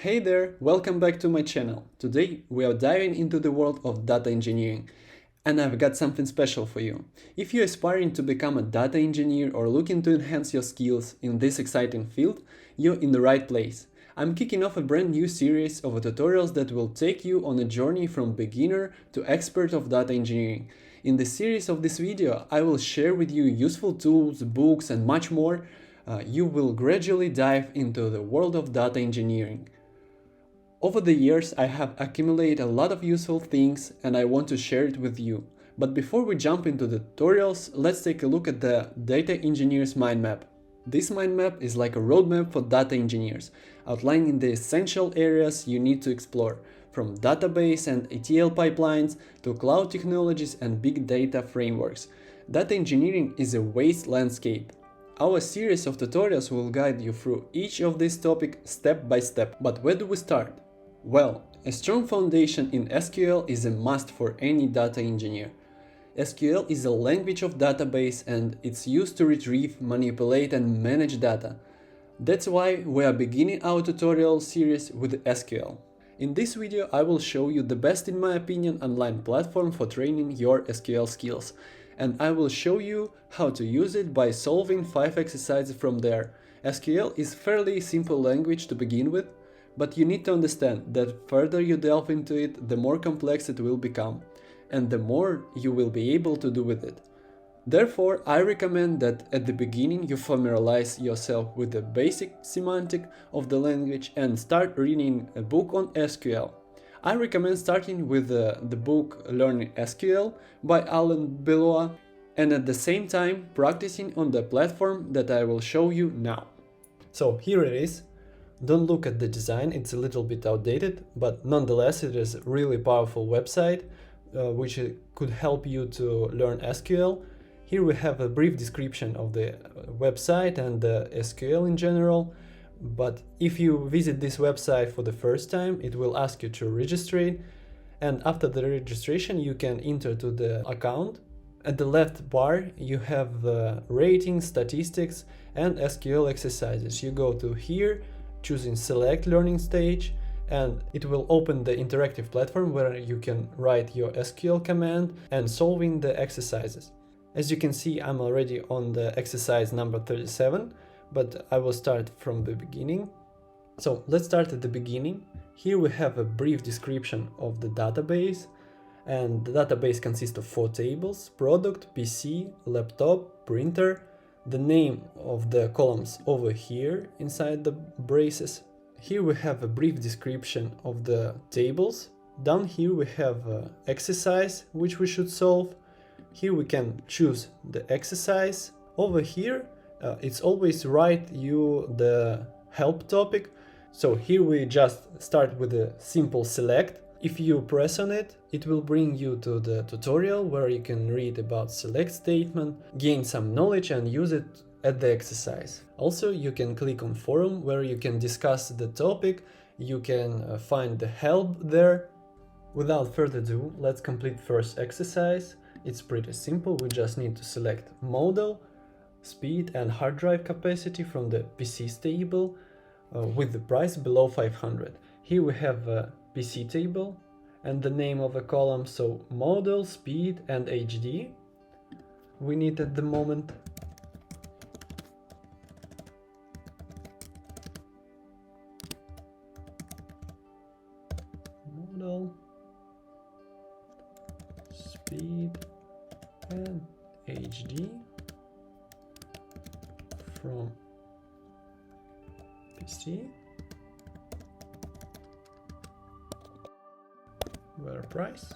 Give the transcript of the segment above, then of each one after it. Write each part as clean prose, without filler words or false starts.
Hey there, welcome back to my channel. Today we are diving into the world of data engineering, and I've got something special for you. If you're aspiring to become a data engineer or looking to enhance your skills in this exciting field, you're in the right place. I'm kicking off a brand new series of tutorials that will take you on a journey from beginner to expert of data engineering. In the series of this video, I will share with you useful tools, books, and much more. You will gradually dive into the world of data engineering. Over the years, I have accumulated a lot of useful things and I want to share it with you. But before we jump into the tutorials, let's take a look at the data engineer's mind map. This mind map is like a roadmap for data engineers, outlining the essential areas you need to explore, from database and ETL pipelines to cloud technologies and big data frameworks. Data engineering is a vast landscape. Our series of tutorials will guide you through each of these topics step by step. But where do we start? Well, a strong foundation in SQL is a must for any data engineer. SQL is a language of database and it's used to retrieve, manipulate and manage data. That's why we are beginning our tutorial series with SQL. In this video I will show you the best, in my opinion, online platform for training your SQL skills, and I will show you how to use it by solving 5 exercises from there. SQL is fairly simple language to begin with, but you need to understand that further you delve into it, the more complex it will become, and the more you will be able to do with it. Therefore, I recommend that at the beginning you familiarize yourself with the basic semantic of the language and start reading a book on SQL. I recommend starting with the book Learning SQL by Alan Beloa, and at the same time practicing on the platform that I will show you now. So here it is. Don't look at the design, it's a little bit outdated, but nonetheless it is a really powerful website which could help you to learn SQL. Here we have a brief description of the website and the SQL in general, but if you visit this website for the first time, it will ask you to register, and after the registration you can enter to the account. At the left bar you have the rating, statistics and SQL exercises. You go to here, choosing select learning stage, and it will open the interactive platform where you can write your SQL command and solving the exercises. As you can see, I'm already on the exercise number 37, but I will start from the beginning. So let's start at the beginning. Here we have a brief description of the database, and the database consists of 4 tables: product, PC, laptop, printer, the name of the columns over here inside the braces. Here we have a brief description of the tables. Down here we have an exercise which we should solve. Here we can choose the exercise. Over here it's always write you the help topic. So here we just start with a simple select. If you press on it, it will bring you to the tutorial where you can read about select statement, gain some knowledge and use it at the exercise. Also, you can click on forum where you can discuss the topic, you can find the help there. Without further ado, let's complete first exercise. It's pretty simple, we just need to select model, speed and hard drive capacity from the PCs table with the price below 500. Here we have a PC table and the name of a column, so model, speed and HD we need at the moment. Model, speed and HD from PC, where price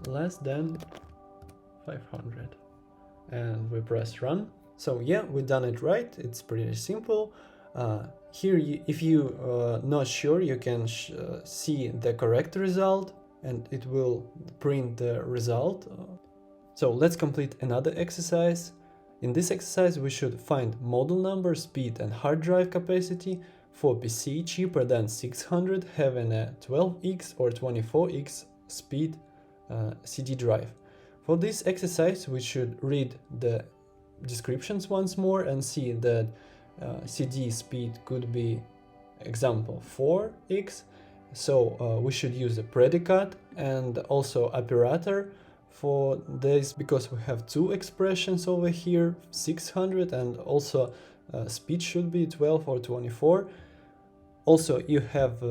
less than 500, and we press run. So yeah, we done it right. It's pretty simple. Here if you not sure, you can see the correct result and it will print the result. So let's complete another exercise. In this exercise we should find model number, speed and hard drive capacity for PC cheaper than 600 having a 12x or 24x speed CD drive. For this exercise we should read the descriptions once more and see that CD speed could be example 4x, so we should use a predicate and also operator for this, because we have two expressions over here, 600, and also speed should be 12 or 24. Also you have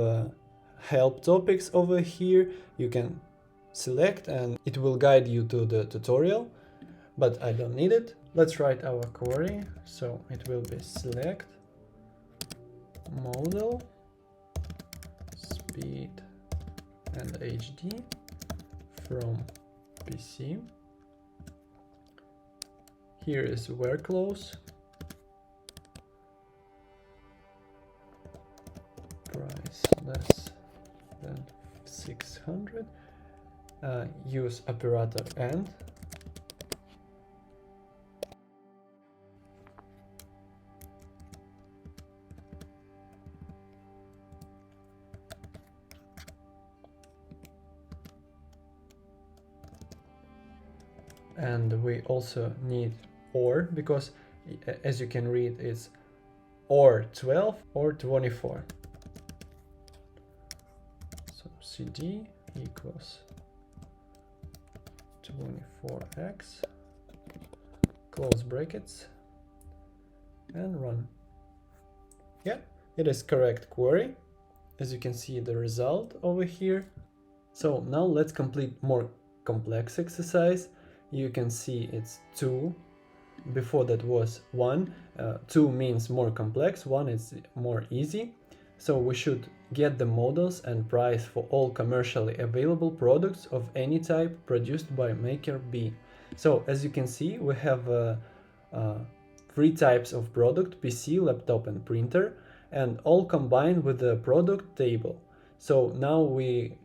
help topics over here, you can select and it will guide you to the tutorial, but I don't need it. Let's write our query. So it will be select model, speed and HD from PC. Here is where clause, price less than 600, use operator and we also need or, because as you can read it's or 12 or 24. So cd equals 24x, close brackets and run. Yeah, it is correct query. As you can see the result over here. So now let's complete more complex exercise. You can see it's 2. Before that was 1. 2 means more complex, 1 is more easy. So we should get the models and price for all commercially available products of any type produced by maker B. So as you can see, we have 3 types of product: PC, laptop and printer, and all combined with the product table. So now we,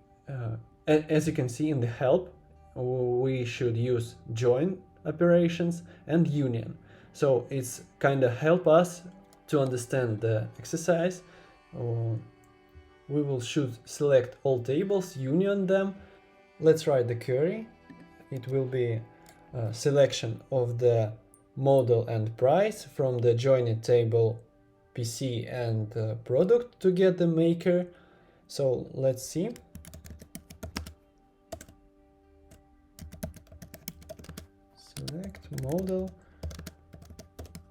as you can see in the help, we should use join operations and union. So it's kind of help us to understand the exercise. We should select all tables, union them. Let's write the query. It will be a selection of the model and price from the joined table PC and product to get the maker. So let's see. Select model,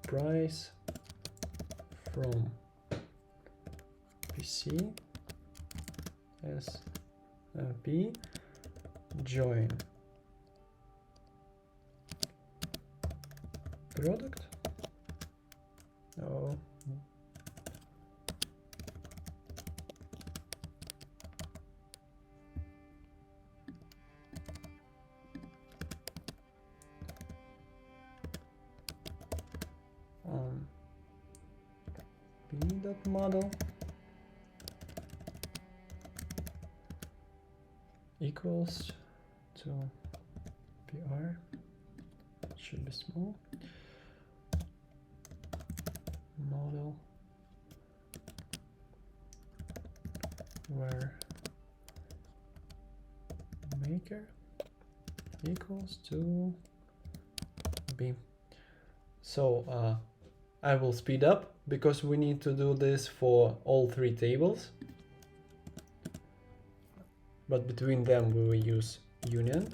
price from PC as P, join product. Oh. P.model equals to PR, should be small, model where maker equals to B. So I will speed up because we need to do this for all 3 tables, but between them we will use union.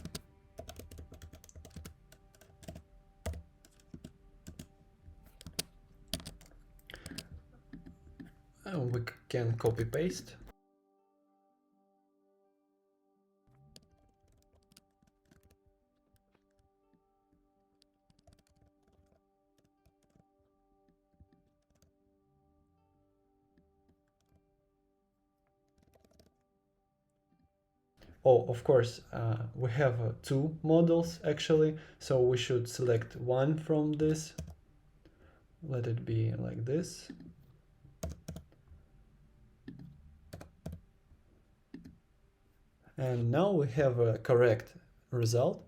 And we can copy paste. Oh, of course, we have 2 models actually, so we should select one from this. Let it be like this. And now we have a correct result.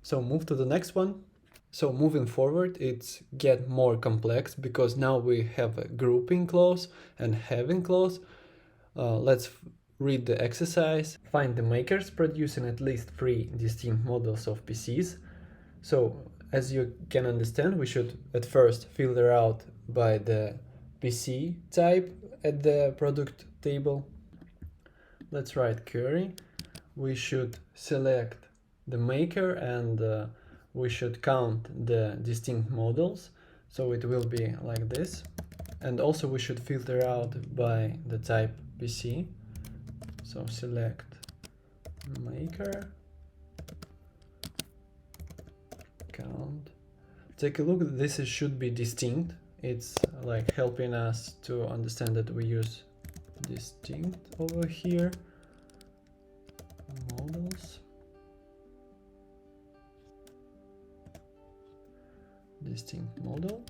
So move to the next one. So moving forward, it's get more complex because now we have a grouping clause and having clause. Let's read the exercise. Find the makers producing at least 3 distinct models of PCs. So as you can understand, we should at first filter out by the PC type at the product table. Let's write query. We should select the maker and we should count the distinct models. So it will be like this. And also we should filter out by the type PC. So select maker, count. Take a look, this should be distinct. It's like helping us to understand that we use distinct over here. Models. Distinct model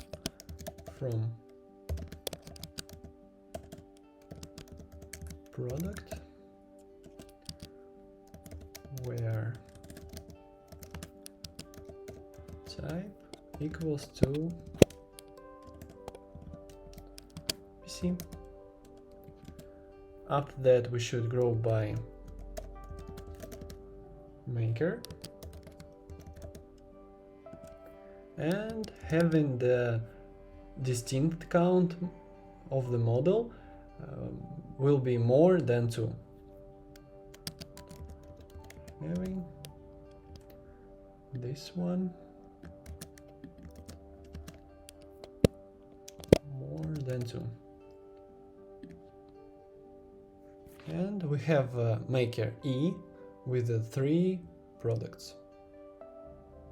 from product where type equals to PC. After that we should grow by maker, and having the distinct count of the model will be more than 2. Having this one more than 2. And we have maker E with the 3 products.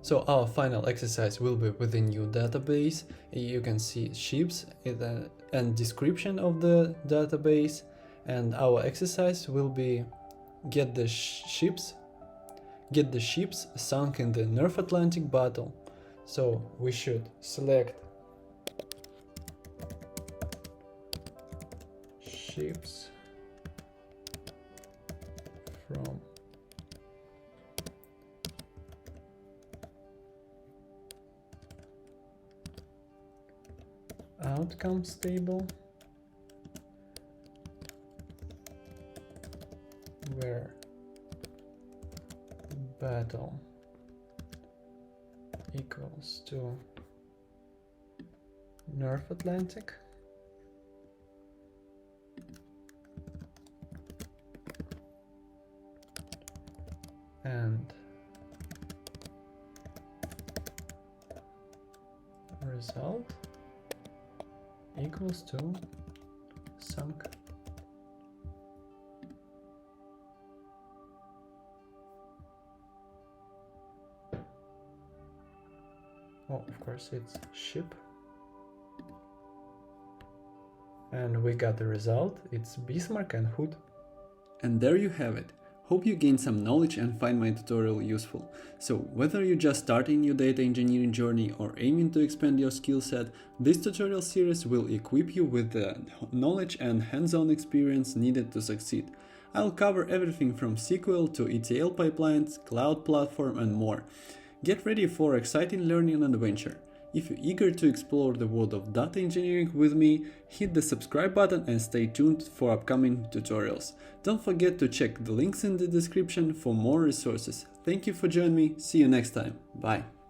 So our final exercise will be with a new database. You can see ships and description of the database, and our exercise will be get the ships sunk in the North Atlantic battle. So we should select ships from outcomes table where battle equals to North Atlantic, and result equals to sunk. Oh, of course it's ship. And we got the result. It's Bismarck and Hood. And there you have it. Hope you gained some knowledge and find my tutorial useful. So whether you're just starting your data engineering journey or aiming to expand your skill set, this tutorial series will equip you with the knowledge and hands-on experience needed to succeed. I'll cover everything from SQL to ETL pipelines, cloud platform and more. Get ready for exciting learning and adventure. If you're eager to explore the world of data engineering with me, hit the subscribe button and stay tuned for upcoming tutorials. Don't forget to check the links in the description for more resources. Thank you for joining me. See you next time. Bye.